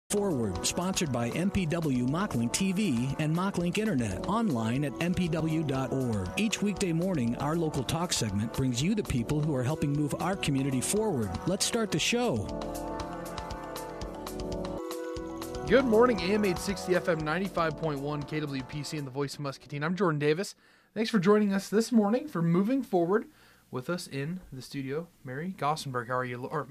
Forward, sponsored by MPW Mocklink TV and Mocklink Internet, online at mpw.org. Each weekday morning, our local talk segment brings you the people who are helping move our community forward. Let's start the show. Good morning, AM 860 FM 95.1 KWPC and the voice of Muscatine. I'm Jordan Davis. Thanks for joining us this morning for Moving Forward. With us in the studio, Mary Gosenberg. How are you? Lori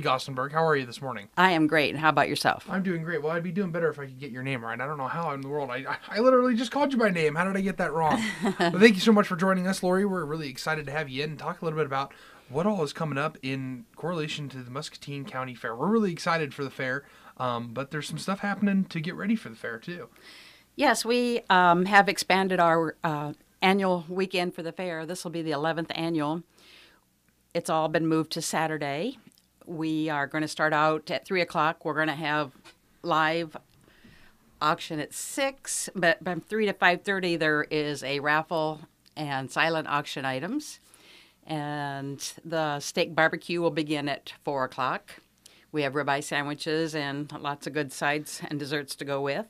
Gosenberg. How are you this morning? I am great. And how about yourself? I'm doing great. Well, I'd be doing better if I could get your name right. I don't know how in the world. I literally just called you by name. How did I get that wrong? But thank you so much for joining us, Lori. We're really excited to have you in and talk a little bit about what all is coming up in correlation to the Muscatine County Fair. We're really excited for the fair, but there's some stuff happening to get ready for the fair, too. Yes, we have expanded our annual weekend for the fair. This will be the 11th annual. It's all been moved to Saturday. We are going to start out at 3 o'clock. We're going to have live auction at 6, but from 3 to 5:30 there is a raffle and silent auction items. And the steak barbecue will begin at 4 o'clock. We have ribeye sandwiches and lots of good sides and desserts to go with.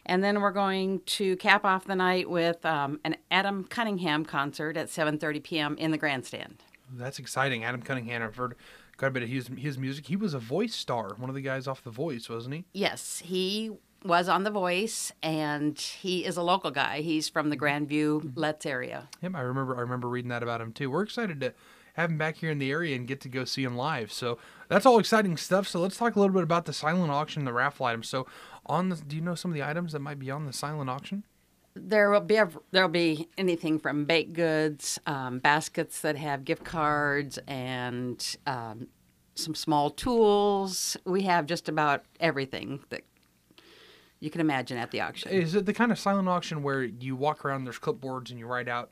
And then we're going to cap off the night with an Adam Cunningham concert at 7:30 p.m. in the grandstand. That's exciting. Adam Cunningham, I've heard quite a bit of his music. He was a voice star, one of the guys off The Voice, wasn't he? Yes, he was on The Voice, and he is a local guy. He's from the Grandview, Letts area. Yep, I remember reading that about him, too. We're excited to have him back here in the area and get to go see him live. So that's all exciting stuff. So let's talk a little bit about the silent auction, the raffle items. So do you know some of the items that might be on the silent auction? There'll be anything from baked goods, baskets that have gift cards, and some small tools. We have just about everything that you can imagine at the auction. Is it the kind of silent auction where you walk around, there's clipboards, and you write out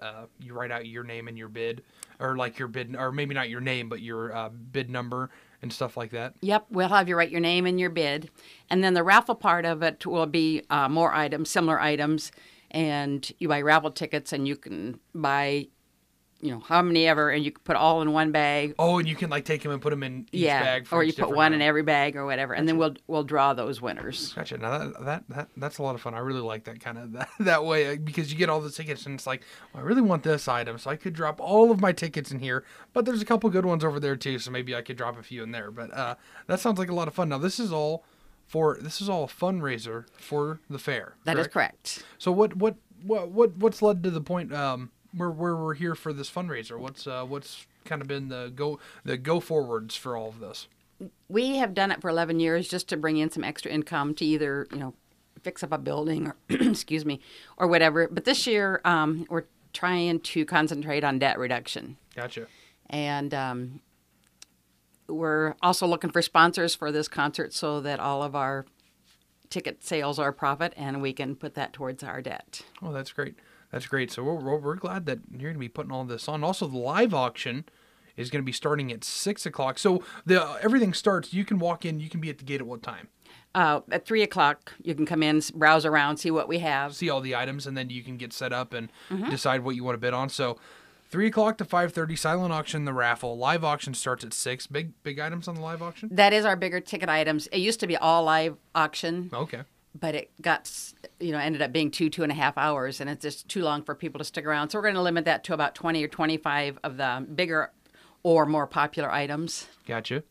your name and your bid, or like your bid, or maybe not your name, but your bid number and stuff like that? Yep, we'll have you write your name and your bid, and then the raffle part of it will be more items, similar items, and you buy raffle tickets, and you can buy, how many ever, and you can put all in one bag. Oh, and you can take them and put them in each bag. Or you put one in every bag or whatever, and then we'll draw those winners. Gotcha. Now that's a lot of fun. I really like that kind of that way, because you get all the tickets, and it's like, well, I really want this item, so I could drop all of my tickets in here. But there's a couple good ones over there too, so maybe I could drop a few in there. But that sounds like a lot of fun. Now this is all a fundraiser for the fair. That is correct. So what's led to the point where we're here for this fundraiser? What's kind of been the go forwards for all of this? We have done it for 11 years just to bring in some extra income to either fix up a building or excuse me, or whatever. But this year we're trying to concentrate on debt reduction. Gotcha. And we're also looking for sponsors for this concert so that all of our ticket sales are a profit, and we can put that towards our debt. Oh, that's great. That's great. So we're glad that you're going to be putting all this on. Also, the live auction is going to be starting at 6 o'clock. So everything starts. You can walk in. You can be at the gate at what time? At 3 o'clock, you can come in, browse around, see what we have. See all the items, and then you can get set up and decide what you want to bid on. So 3 o'clock to 5:30, silent auction, the raffle. Live auction starts at 6. Big items on the live auction? That is our bigger ticket items. It used to be all live auction. Okay. But it got, ended up being 2.5 hours, and it's just too long for people to stick around. So we're going to limit that to about 20 or 25 of the bigger or more popular items. Gotcha.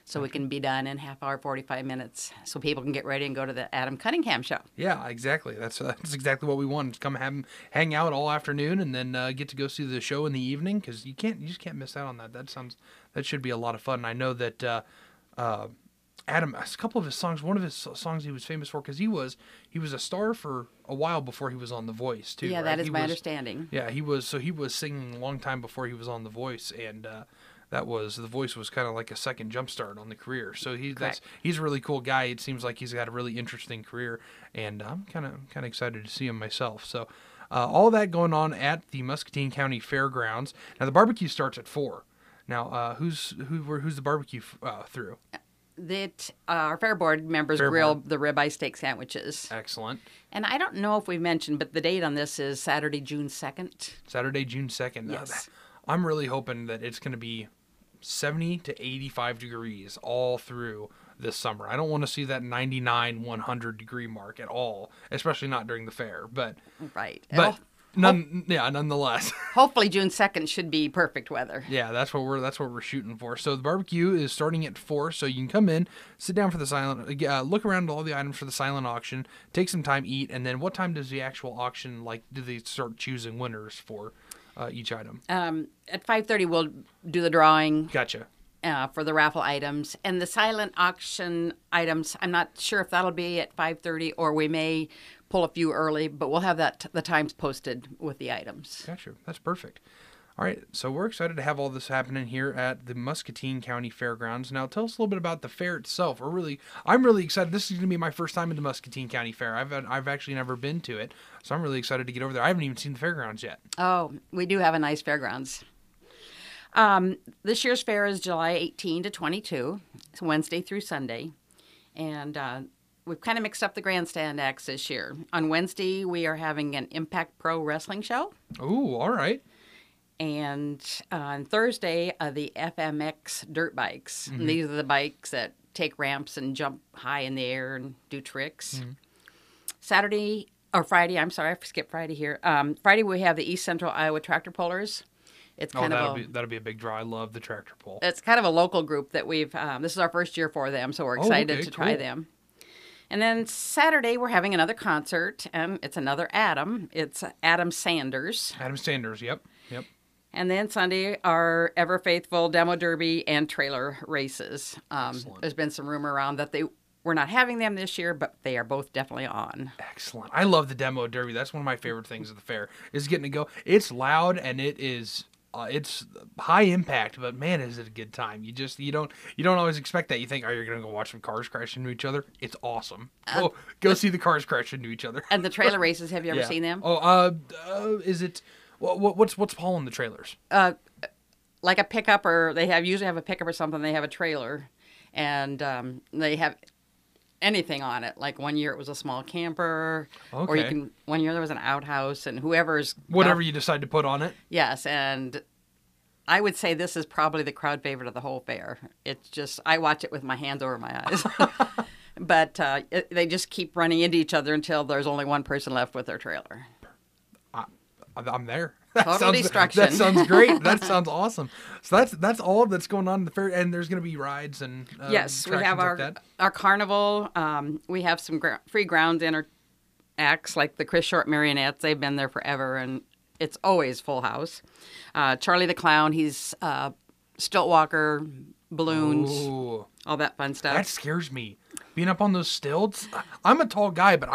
So we can be done in half hour, 45 minutes, so people can get ready and go to the Adam Cunningham show. Yeah, exactly. That's exactly what we want. Come hang out all afternoon, and then get to go see the show in the evening, because you just can't miss out on that. That should be a lot of fun. And I know that Adam, a couple of his songs, one of his songs he was famous for, because he was a star for a while before he was on The Voice too. Yeah, right? that is my understanding. Yeah, he was singing a long time before he was on The Voice, and The Voice was kind of like a second jumpstart on the career. So he's a really cool guy. It seems like he's got a really interesting career, and I'm kind of excited to see him myself. So all that going on at the Muscatine County Fairgrounds. Now the barbecue starts at 4. Now who's the barbecue through? That our fair board members grill the ribeye steak sandwiches. Excellent. And I don't know if we mentioned, but the date on this is Saturday, June 2nd. Saturday, June 2nd. Yes. I'm really hoping that it's going to be 70 to 85 degrees all through this summer. I don't want to see that 99, 100 degree mark at all, especially not during the fair. But right. But nonetheless. Hopefully June 2nd should be perfect weather. Yeah, that's what we're shooting for. So the barbecue is starting at 4, so you can come in, sit down for the silent, look around at all the items for the silent auction, take some time, eat, and then what time does the actual auction, like, do they start choosing winners for each item? At 5:30 we'll do the drawing. Gotcha. For the raffle items. And the silent auction items, I'm not sure if that'll be at 5:30 or we may pull a few early, but we'll have the times posted with the items. Gotcha. That's perfect. All right, so we're excited to have all this happening here at the Muscatine County Fairgrounds. Now, tell us a little bit about the fair itself. I'm really excited. This is going to be my first time in the Muscatine County Fair. I've actually never been to it, so I'm really excited to get over there. I haven't even seen the fairgrounds yet. Oh, we do have a nice fairgrounds. This year's fair is July 18 to 22. It's Wednesday through Sunday, and we've kind of mixed up the grandstand acts this year. On Wednesday, we are having an Impact Pro Wrestling show. Ooh, all right. And on Thursday, the FMX dirt bikes. Mm-hmm. And these are the bikes that take ramps and jump high in the air and do tricks. Mm-hmm. Friday, I'm sorry, I skipped Friday here. Friday, we have the East Central Iowa Tractor Pullers. It's kind that'll be a big draw. I love the tractor pull. It's kind of a local group that we've. This is our first year for them, so we're excited to try them. And then Saturday, we're having another concert, and it's another Adam. It's Adam Sanders. Adam Sanders, yep. And then Sunday, our ever faithful demo derby and trailer races. There's been some rumor around that we're not having them this year, but they are both definitely on. Excellent. I love the demo derby. That's one of my favorite things at the fair is getting to go. It's loud and it is. It's high impact, but man, is it a good time. You don't always expect that. You think, you're going to go watch some cars crash into each other? It's awesome. Go see the cars crash into each other. And the trailer races, have you ever seen them? Is it what's hauling the trailers? Like a pickup, or they usually have a pickup or something. They have a trailer, and they have anything on it. Like one year it was a small camper, or one year there was an outhouse, and whatever you decide to put on it. Yes, and I would say this is probably the crowd favorite of the whole fair. It's just, I watch it with my hands over my eyes. But they just keep running into each other until there's only one person left with their trailer. I'm there. Total destruction. That sounds great. That sounds awesome. So that's all that's going on in the fair, and there's going to be rides and yes, we have our carnival. We have some free ground acts like the Chris Short Marionettes. They've been there forever, and it's always full house. Charlie the Clown, he's stilt walker, balloons, all that fun stuff. That scares me. Being up on those stilts, I'm a tall guy, but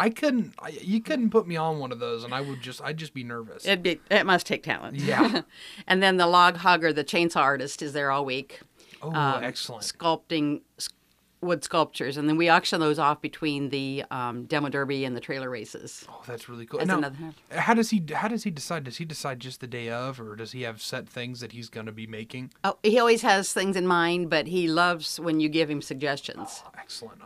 you couldn't put me on one of those, and I'd just be nervous. It must take talent. Yeah. And then the log hugger, the chainsaw artist, is there all week. Oh, excellent. Sculpting wood sculptures, and then we auction those off between the demo derby and the trailer races. Oh, that's really cool. Now, how does he decide? Does he decide just the day of, or does he have set things that he's going to be making? Oh, he always has things in mind, but he loves when you give him suggestions. Oh, excellent.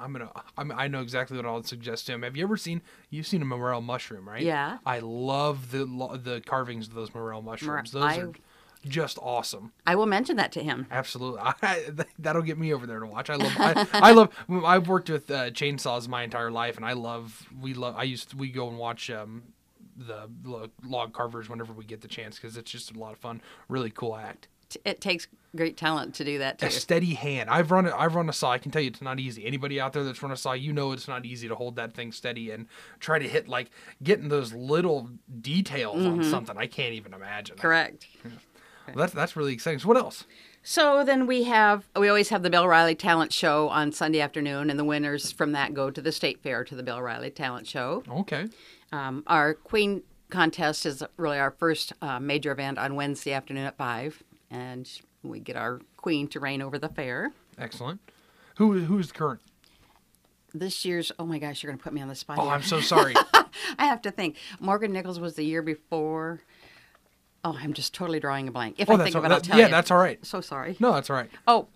I know exactly what I'll suggest to him. Have you ever seen a morel mushroom, right? Yeah. I love the carvings of those morel mushrooms. Those are just awesome. I will mention that to him. Absolutely. That'll get me over there to watch. I've worked with chainsaws my entire life, and we go and watch the log carvers whenever we get the chance, because it's just a lot of fun. Really cool act. It takes great talent to do that too. A steady hand. I've run a saw. I can tell you it's not easy. Anybody out there that's run a saw, it's not easy to hold that thing steady and try to hit, like, getting those little details on something. I can't even imagine. Correct. Well, that's really exciting. So what else? So then we always have the Bill Riley Talent Show on Sunday afternoon, and the winners from that go to the State Fair to the Bill Riley Talent Show. Okay. Our Queen contest is really our first major event on Wednesday afternoon at 5, and we get our Queen to reign over the fair. Excellent. Who's the current? This year's, oh my gosh, you're going to put me on the spot. Oh, here. I'm so sorry. I have to think. Morgan Nichols was the year before. Oh, I'm just totally drawing a blank. If I think of it, I'll tell you. Yeah, that's all right. So sorry. No, that's all right. Oh,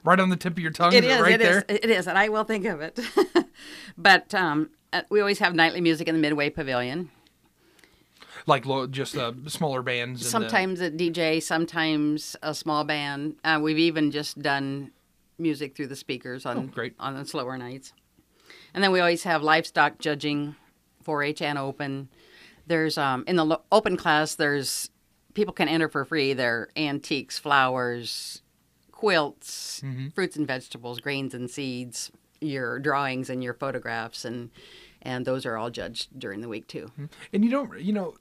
right on the tip of your tongue. It is right there. It is, and I will think of it. But we always have nightly music in the Midway Pavilion. Like just smaller bands. Sometimes a DJ, sometimes a small band. We've even just done music through the speakers on great. on the slower nights. And then we always have livestock judging, 4-H and open. There's in the open class, there's people can enter for free. They're antiques, flowers, quilts, fruits and vegetables, grains and seeds, your drawings and your photographs, and those are all judged during the week too. And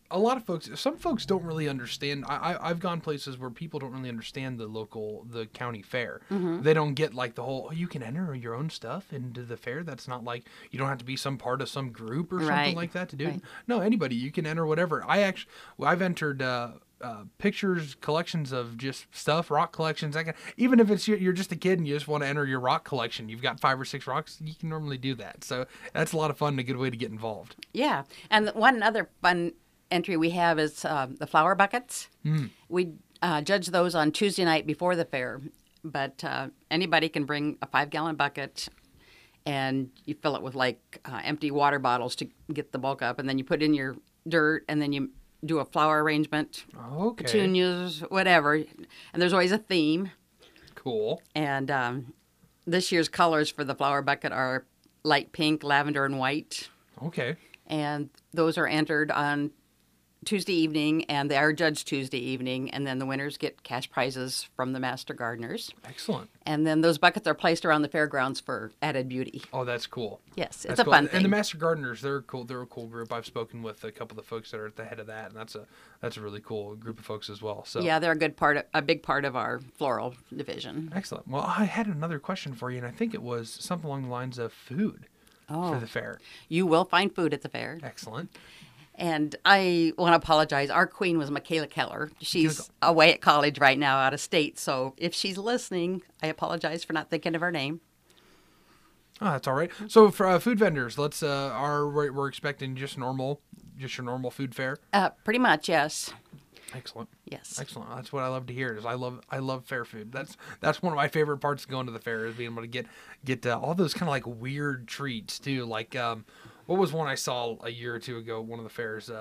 a lot of folks, some folks don't really understand. I've gone places where people don't really understand the county fair. They don't get like the whole, you can enter your own stuff into the fair. That's not like, you don't have to be some part of some group or something like that to do it. No, anybody, you can enter whatever. I've entered pictures, collections of just stuff, rock collections. Even if it's you're just a kid and you just want to enter your rock collection, you've got 5 or 6 rocks, you can normally do that. So that's a lot of fun and a good way to get involved. Yeah, and one other fun entry we have is the flower buckets. We judge those on Tuesday night before the fair, but anybody can bring a 5-gallon bucket, and you fill it with empty water bottles to get the bulk up, and then you put in your dirt, and then you do a flower arrangement, petunias, whatever. And there's always a theme. Cool. And this year's colors for the flower bucket are light pink, lavender, and white. Okay. And those are entered on Tuesday evening, and they are judged Tuesday evening. And then the winners get cash prizes from the master gardeners. Excellent. And then those buckets are placed around the fairgrounds for added beauty. Oh, that's cool. Yes, that's it's a cool. fun thing. And the master gardeners, they're cool. They're a cool group. I've spoken with a couple of the folks that are at the head of that, and that's a really cool group of folks as well. So yeah, they're a big part of our floral division. Excellent. Well, I had another question for you, and I think it was something along the lines of food for the fair. You will find food at the fair. Excellent. And I want to apologize. Our queen was Michaela Keller. She's away at college right now, out of state. So if she's listening, I apologize for not thinking of her name. Oh, that's all right. So for food vendors, we're expecting just your normal food fair. Pretty much, yes. Excellent. Yes. Excellent. That's what I love to hear. I love fair food. That's one of my favorite parts of going to the fair, is being able to get all those kind of like weird treats too. Like what was one I saw a year or two ago? One of the fairs,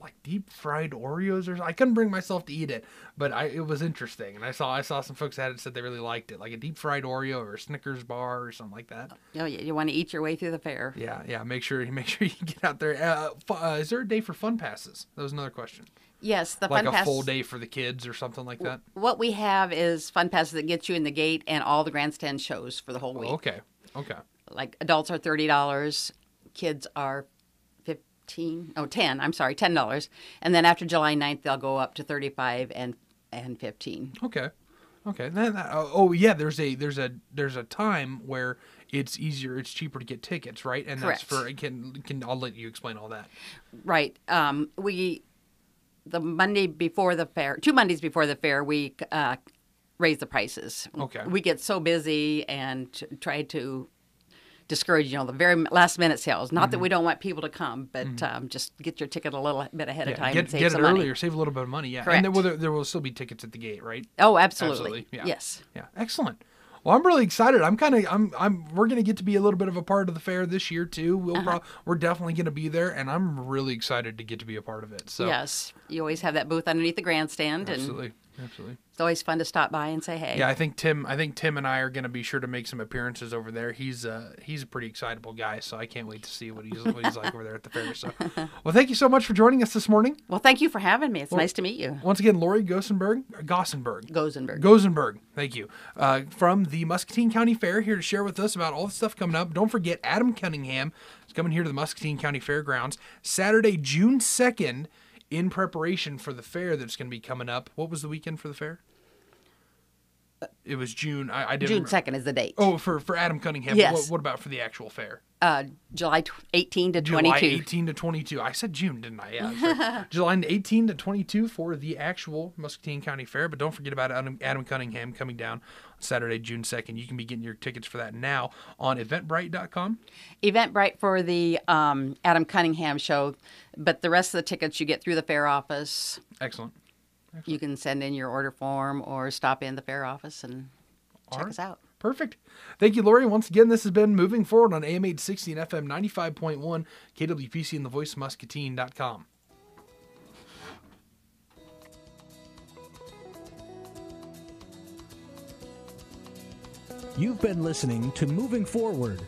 like deep fried Oreos I couldn't bring myself to eat it, but it was interesting. And I saw some folks had it, said they really liked it, like a deep fried Oreo or a Snickers bar or something like that. Oh yeah, you want to eat your way through the fair. Yeah. Make sure you get out there. Is there a day for fun passes? That was another question. Yes, the like fun pass. Like a full day for the kids or something like that? What we have is fun passes that get you in the gate and all the grandstand shows for the whole week. Okay. Like adults are $30, kids are $10. And then after July 9th, they'll go up to $35 and $15. Okay. There's a time where it's cheaper to get tickets, right? And correct. That's I'll let you explain all that. Right. The Monday before the fair, 2 Mondays before the fair, we raise the prices. Okay. We get so busy and try to discourage, the very last minute sales. Not that we don't want people to come, but just get your ticket a little bit ahead of time and save some money. Get it earlier, save a little bit of money. Yeah. Correct. And there will still be tickets at the gate, right? Oh, absolutely. Yeah. Yes. Yeah. Excellent. Well, I'm really excited. We're going to get to be a little bit of a part of the fair this year too. We're definitely going to be there, and I'm really excited to get to be a part of it. So yes, you always have that booth underneath the grandstand. Absolutely. It's always fun to stop by and say hey. Yeah, I think Tim and I are going to be sure to make some appearances over there. He's a pretty excitable guy, so I can't wait to see what he's like over there at the fair. So, well, thank you so much for joining us this morning. Well, thank you for having me. It's nice to meet you. Once again, Lori Gosenberg. Thank you. From the Muscatine County Fair, here to share with us about all the stuff coming up. Don't forget, Adam Cunningham is coming here to the Muscatine County Fairgrounds Saturday, June 2nd, in preparation for the fair that's going to be coming up. What was the weekend for the fair? It was June. I didn't June 2nd is the date. Oh, for Adam Cunningham. Yes. What about for the actual fair? July 18 to 22. July 18 to 22. I said June, didn't I? Yeah. July 18 to 22 for the actual Muscatine County Fair. But don't forget about Adam Cunningham coming down Saturday, June 2nd. You can be getting your tickets for that now on eventbrite.com. Eventbrite for the Adam Cunningham show. But the rest of the tickets you get through the fair office. Excellent. You can send in your order form or stop in the fair office and check us out. Perfect. Thank you, Lori. Once again, this has been Moving Forward on AM 860 and FM 95.1, KWPC, and thevoicemuscatine.com. You've been listening to Moving Forward